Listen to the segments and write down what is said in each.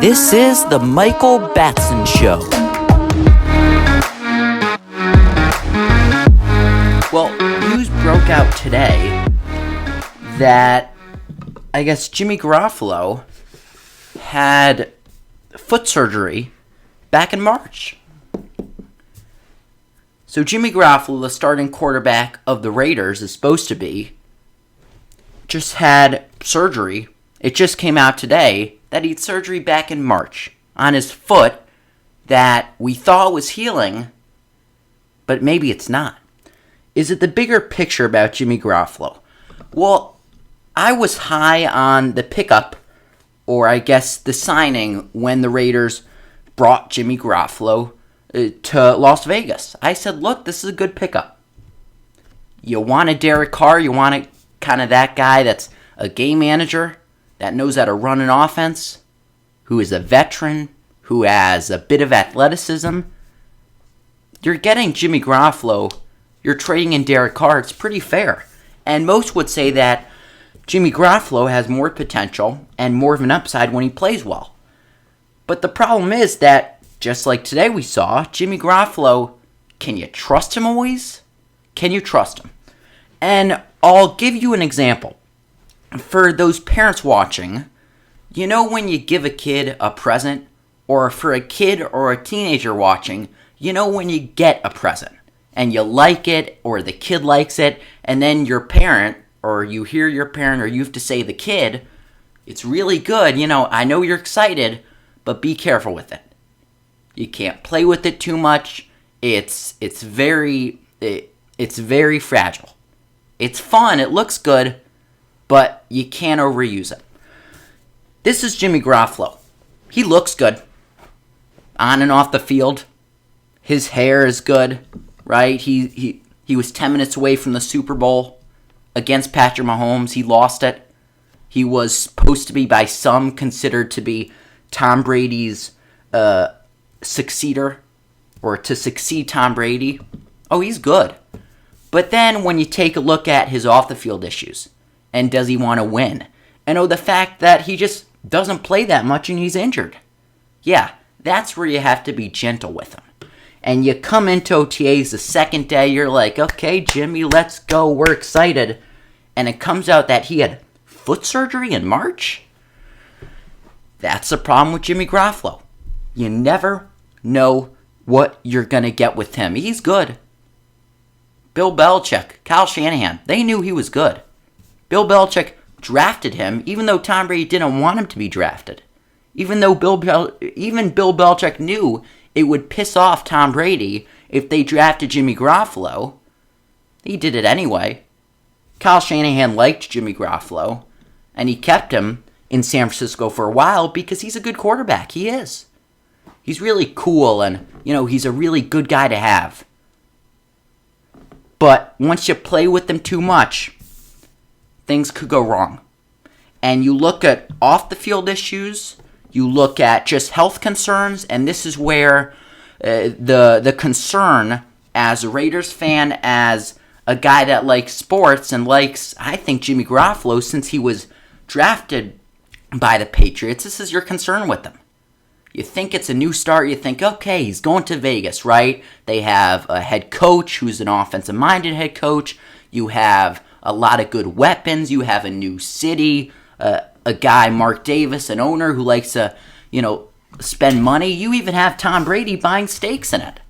This is the Michael Batson Show. Well, news broke out today that I guess Jimmy Garoppolo had foot surgery back in March. So Jimmy Garoppolo, the starting quarterback of the Raiders, is supposed to be, just had surgery. It just came out today that he had surgery back in March on his foot that we thought was healing, but maybe it's not. Is it the bigger picture about Jimmy Garoppolo? Well, I was high on the pickup, or I guess the signing, when the Raiders brought Jimmy Garoppolo to Las Vegas. I said, look, this is a good pickup. You want a Derek Carr, you want kind of that guy that's a game manager, that knows how to run an offense, who is a veteran, who has a bit of athleticism. You're getting Jimmy Garoppolo, you're trading in Derek Carr, it's pretty fair. And most would say that Jimmy Garoppolo has more potential and more of an upside when he plays well. But the problem is that, just like today we saw, Jimmy Garoppolo, can you trust him always? Can you trust him? And I'll give you an example. For those parents watching, you know when you give a kid a present, or for a kid or a teenager watching, you know when you get a present, and you like it, or the kid likes it, and then your parent, or you hear your parent, or you have to say the kid, it's really good, I know you're excited, but be careful with it. You can't play with it too much. It's very fragile. It's fun, it looks good, but you can't overuse it. This is Jimmy Garoppolo. He looks good on and off the field. His hair is good, right? He was 10 minutes away from the Super Bowl against Patrick Mahomes. He lost it. He was supposed to be, by some, considered to be Tom Brady's successor, or to succeed Tom Brady. Oh, he's good. But then when you take a look at his off-the-field issues, and does he want to win? And the fact that he just doesn't play that much and he's injured. Yeah, that's where you have to be gentle with him. And you come into OTAs the second day, you're like, okay, Jimmy, let's go, we're excited. And it comes out that he had foot surgery in March? That's the problem with Jimmy Garoppolo. You never know what you're going to get with him. He's good. Bill Belichick, Kyle Shanahan, they knew he was good. Bill Belichick drafted him, even though Tom Brady didn't want him to be drafted. Even Bill Belichick knew it would piss off Tom Brady if they drafted Jimmy Garoppolo. He did it anyway. Kyle Shanahan liked Jimmy Garoppolo, and he kept him in San Francisco for a while because he's a good quarterback. He is. He's really cool, and, he's a really good guy to have. But once you play with him too much, things could go wrong. And you look at off-the-field issues, you look at just health concerns, and this is where the concern as a Raiders fan, as a guy that likes sports and likes, I think, Jimmy Garoppolo, since he was drafted by the Patriots, this is your concern with him. You think it's a new start, you think, okay, he's going to Vegas, right? They have a head coach who's an offensive-minded head coach. You have a lot of good weapons. You have a new city, a guy, Mark Davis, an owner who likes to, spend money. You even have Tom Brady buying stakes in it.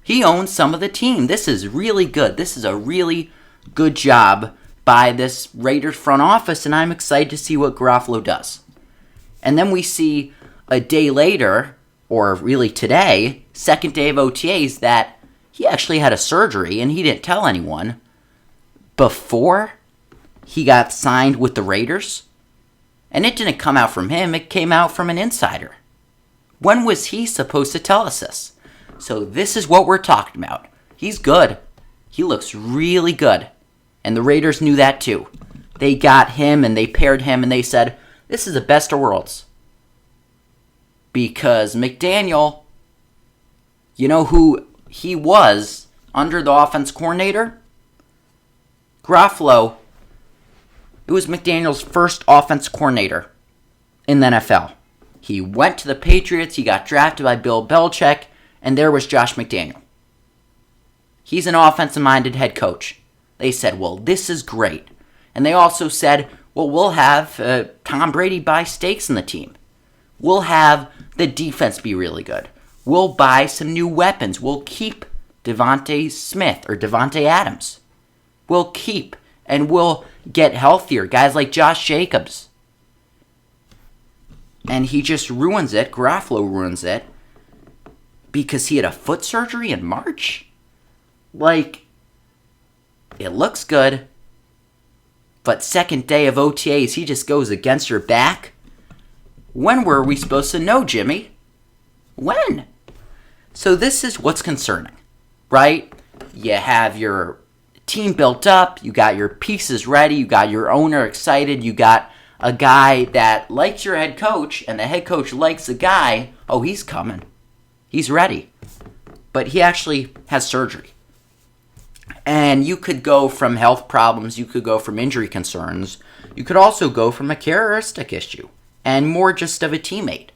He owns some of the team. This is really good. This is a really good job by this Raiders front office, and I'm excited to see what Garoppolo does. And then we see a day later, or really today, second day of OTAs, that he actually had a surgery, and he didn't tell anyone before he got signed with the Raiders. And it didn't come out from him, it came out from an insider. When was he supposed to tell us this? So this is what we're talking about. He's good. He looks really good. And the Raiders knew that too. They got him and they paired him and they said, this is the best of worlds. Because McDaniel, you know who he was under the offense coordinator? Garoppolo. It was McDaniel's first offense coordinator in the NFL. He went to the Patriots. He got drafted by Bill Belichick. And there was Josh McDaniel. He's an offensive-minded head coach. They said, well, this is great. And they also said, well, we'll have Tom Brady buy stakes in the team. We'll have the defense be really good. We'll buy some new weapons. We'll keep Devontae Smith or Devontae Adams. We'll keep and we'll get healthier. Guys like Josh Jacobs. And he just ruins it. Garoppolo ruins it. Because he had a foot surgery in March? Like, it looks good. But second day of OTAs, he just goes against your back? When were we supposed to know, Jimmy? When? So this is what's concerning, right? You have your team built up, you got your pieces ready, you got your owner excited, you got a guy that likes your head coach, and the head coach likes the guy. Oh, he's coming. He's ready. But he actually has surgery. And you could go from health problems, you could go from injury concerns, you could also go from a characteristic issue, and more just of a teammate.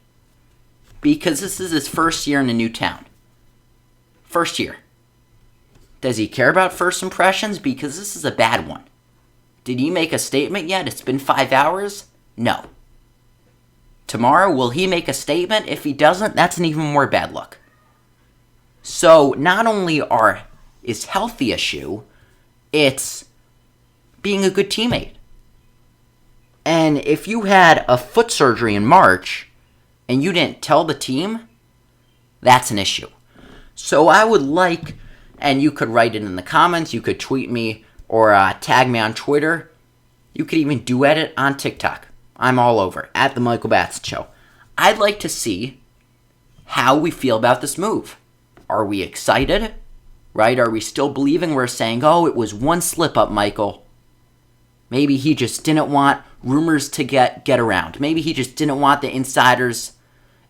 Because this is his first year in a new town. First year. Does he care about first impressions? Because this is a bad one. Did he make a statement yet? It's been 5 hours? No. Tomorrow, will he make a statement? If he doesn't, that's an even more bad look. So, not only is health the issue, it's being a good teammate. And if you had a foot surgery in March, and you didn't tell the team, that's an issue. So I would like, and you could write it in the comments, you could tweet me, or tag me on Twitter. You could even duet it on TikTok. I'm all over, at The Michael Batson Show. I'd like to see how we feel about this move. Are we excited? Right? Are we still believing? We're saying, oh, it was one slip-up, Michael. Maybe he just didn't want rumors to get around. Maybe he just didn't want the insiders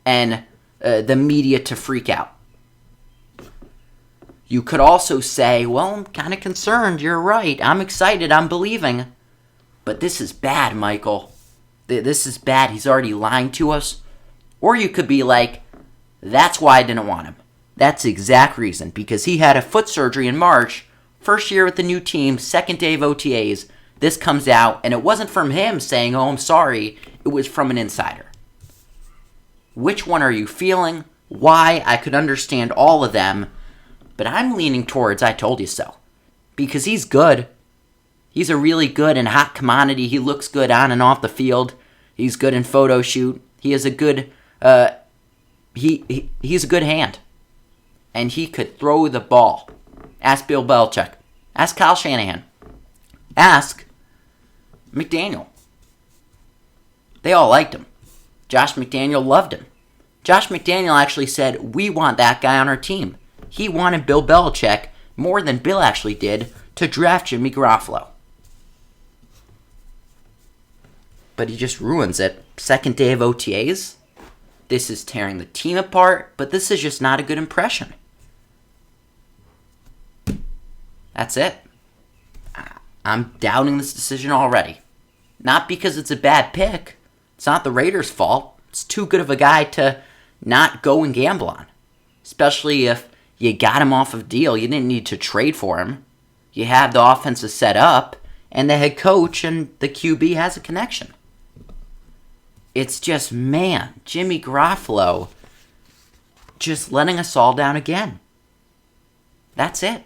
and the media to freak out. You could also say, well, I'm kind of concerned. You're right. I'm excited. I'm believing. But this is bad, Michael. This is bad. He's already lying to us. Or you could be like, that's why I didn't want him. That's the exact reason. Because he had a foot surgery in March. First year with the new team. Second day of OTAs. This comes out. And it wasn't from him saying, oh, I'm sorry. It was from an insider. Which one are you feeling? Why? I could understand all of them. But I'm leaning towards I told you so. Because he's good. He's a really good and hot commodity. He looks good on and off the field. He's good in photo shoot. He is a good he's a good hand. And he could throw the ball. Ask Bill Belichick. Ask Kyle Shanahan. Ask McDaniel. They all liked him. Josh McDaniel loved him. Josh McDaniel actually said, we want that guy on our team. He wanted Bill Belichick, more than Bill actually did, to draft Jimmy Garoppolo. But he just ruins it. Second day of OTAs. This is tearing the team apart, but this is just not a good impression. That's it. I'm doubting this decision already. Not because it's a bad pick. It's not the Raiders' fault. It's too good of a guy to not go and gamble on. Especially if you got him off of deal. You didn't need to trade for him. You have the offensive set up, and the head coach and the QB has a connection. It's just, man, Jimmy Garoppolo just letting us all down again. That's it.